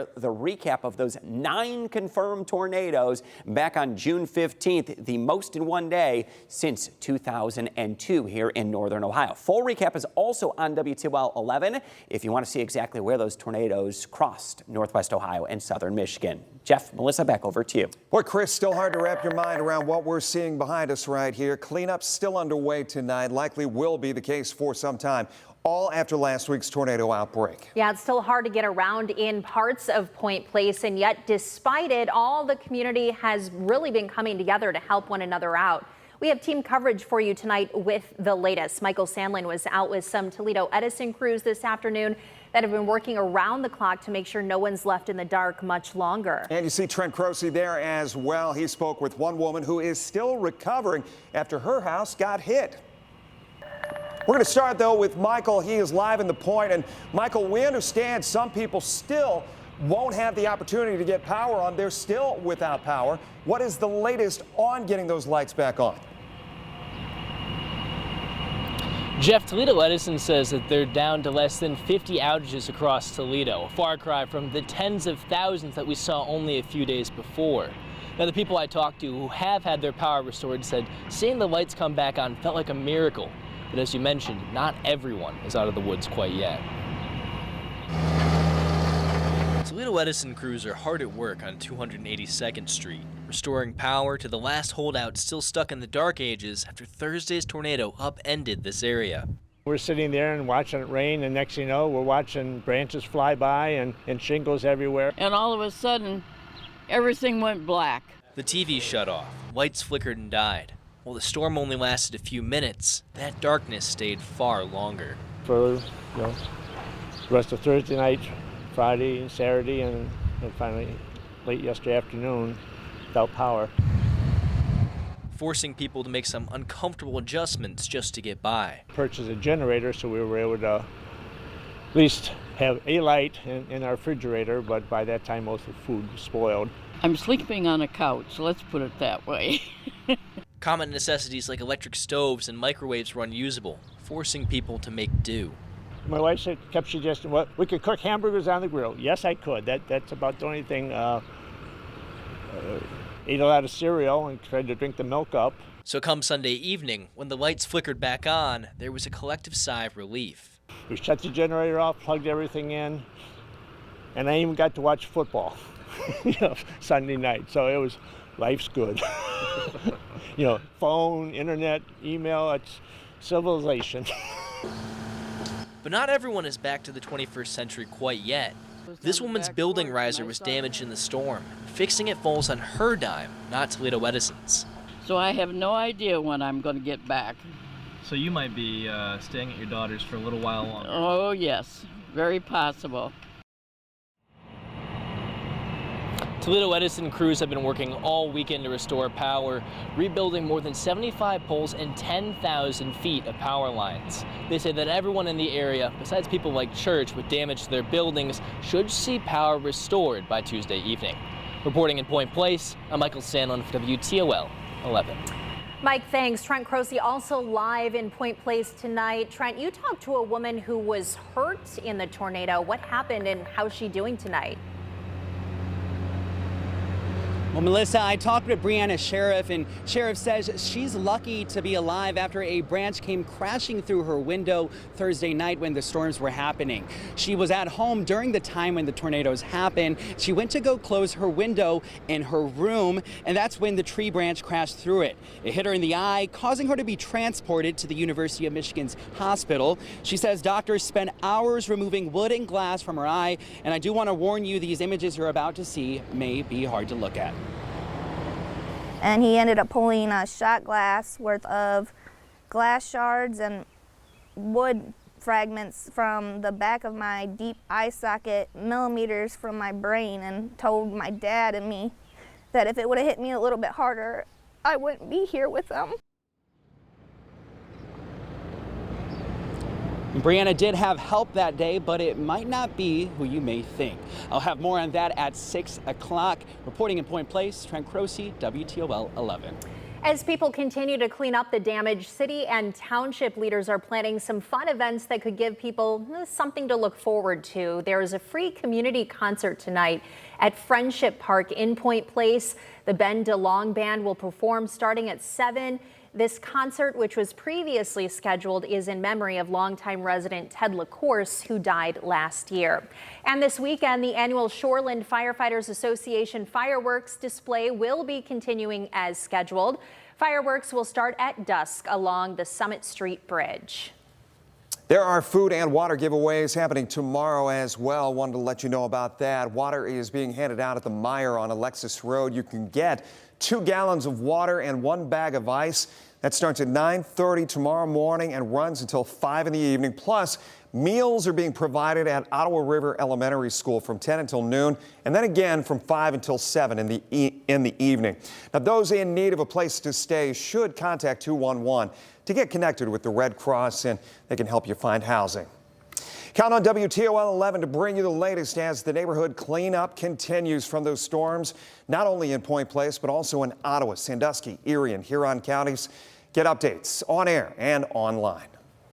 The recap of those 9 confirmed tornadoes back on June 15th, the most in one day since 2002 here in northern Ohio. Full recap is also on WTOL 11 if you want to see exactly where those tornadoes crossed northwest Ohio and southern Michigan. Jeff, Melissa, back over to you. Boy, Chris, still hard to wrap your mind around what we're seeing behind us right here. Cleanup still underway tonight, likely will be the case for some time. All after last week's tornado outbreak. Yeah, it's still hard to get around in parts of Point Place, and yet despite it, all the community has really been coming together to help one another out. We have team coverage for you tonight with the latest. Michael Sandlin was out with some Toledo Edison crews this afternoon that have been working around the clock to make sure no one's left in the dark much longer. And you see Trent Croce there as well. He spoke with one woman who is still recovering after her house got hit. We're going to start, though, with Michael. He is live in the point. And, Michael, we understand some people still won't have the opportunity to get power on. They're still without power. What is the latest on getting those lights back on? Jeff, Toledo Edison says that they're down to less than 50 outages across Toledo, a far cry from the tens of thousands that we saw only a few days before. Now, the people I talked to who have had their power restored said seeing the lights come back on felt like a miracle. But as you mentioned, not everyone is out of the woods quite yet. Toledo Edison crews are hard at work on 282nd Street, restoring power to the last holdout still stuck in the dark ages after Thursday's tornado upended this area. We're sitting there and watching it rain, and next thing you know, we're watching branches fly by and shingles everywhere. And all of a sudden, everything went black. The TV shut off, lights flickered and died. While the storm only lasted a few minutes, that darkness stayed far longer. For the rest of Thursday night, Friday and Saturday, and finally late yesterday afternoon, without power. Forcing people to make some uncomfortable adjustments just to get by. Purchased a generator, so we were able to at least have a light in our refrigerator, but by that time most of the food was spoiled. I'm sleeping on a couch, let's put it that way. Common necessities like electric stoves and microwaves were unusable, forcing people to make do. My wife kept suggesting, well, we could cook hamburgers on the grill. Yes, I could. That's about the only thing. Ate a lot of cereal and tried to drink the milk up. So come Sunday evening, when the lights flickered back on, there was a collective sigh of relief. We shut the generator off, plugged everything in, and I even got to watch football Sunday night. So it was, life's good. Phone, internet, email, it's civilization. But not everyone is back to the 21st century quite yet. This woman's building riser was damaged in the storm. Fixing it falls on her dime, not Toledo Edison's. So I have no idea when I'm going to get back. So you might be staying at your daughter's for a little while longer. Oh, yes, very possible. Toledo Edison crews have been working all weekend to restore power, rebuilding more than 75 poles and 10,000 feet of power lines. They say that everyone in the area, besides people like church with damage to their buildings, should see power restored by Tuesday evening. Reporting in Point Place, I'm Michael Sandlin for WTOL 11. Mike, thanks. Trent Croce also live in Point Place tonight. Trent, you talked to a woman who was hurt in the tornado. What happened and how's she doing tonight? Well, Melissa, I talked with Brianna Sheriff, and Sheriff says she's lucky to be alive after a branch came crashing through her window Thursday night when the storms were happening. She was at home during the time when the tornadoes happened. She went to go close her window in her room, and that's when the tree branch crashed through it. It hit her in the eye, causing her to be transported to the University of Michigan's hospital. She says doctors spent hours removing wood and glass from her eye, and I do want to warn you, these images you're about to see may be hard to look at. And he ended up pulling a shot glass worth of glass shards and wood fragments from the back of my deep eye socket, millimeters from my brain, and told my dad and me that if it would have hit me a little bit harder, I wouldn't be here with them. Brianna did have help that day, but it might not be who you may think. I'll have more on that at 6 o'clock. Reporting in Point Place, Trent Croce, WTOL 11. As people continue to clean up the damage, city and township leaders are planning some fun events that could give people something to look forward to. There is a free community concert tonight at Friendship Park in Point Place. The Ben DeLong Band will perform starting at 7. This concert, which was previously scheduled, is in memory of longtime resident Ted LaCourse, who died last year. And this weekend, the annual Shoreland Firefighters Association fireworks display will be continuing as scheduled. Fireworks will start at dusk along the Summit Street Bridge. There are food and water giveaways happening tomorrow as well. Wanted to let you know about that. Water is being handed out at the Meijer on Alexis Road. You can get 2 gallons of water and 1 bag of ice. That starts at 9:30 tomorrow morning and runs until 5 in the evening. Plus, meals are being provided at Ottawa River Elementary School from 10 until noon, and then again from 5 until 7 in the evening. Now, those in need of a place to stay should contact 211 to get connected with the Red Cross, and they can help you find housing. Count on WTOL 11 to bring you the latest as the neighborhood cleanup continues from those storms, not only in Point Place, but also in Ottawa, Sandusky, Erie, and Huron counties. Get updates on air and online.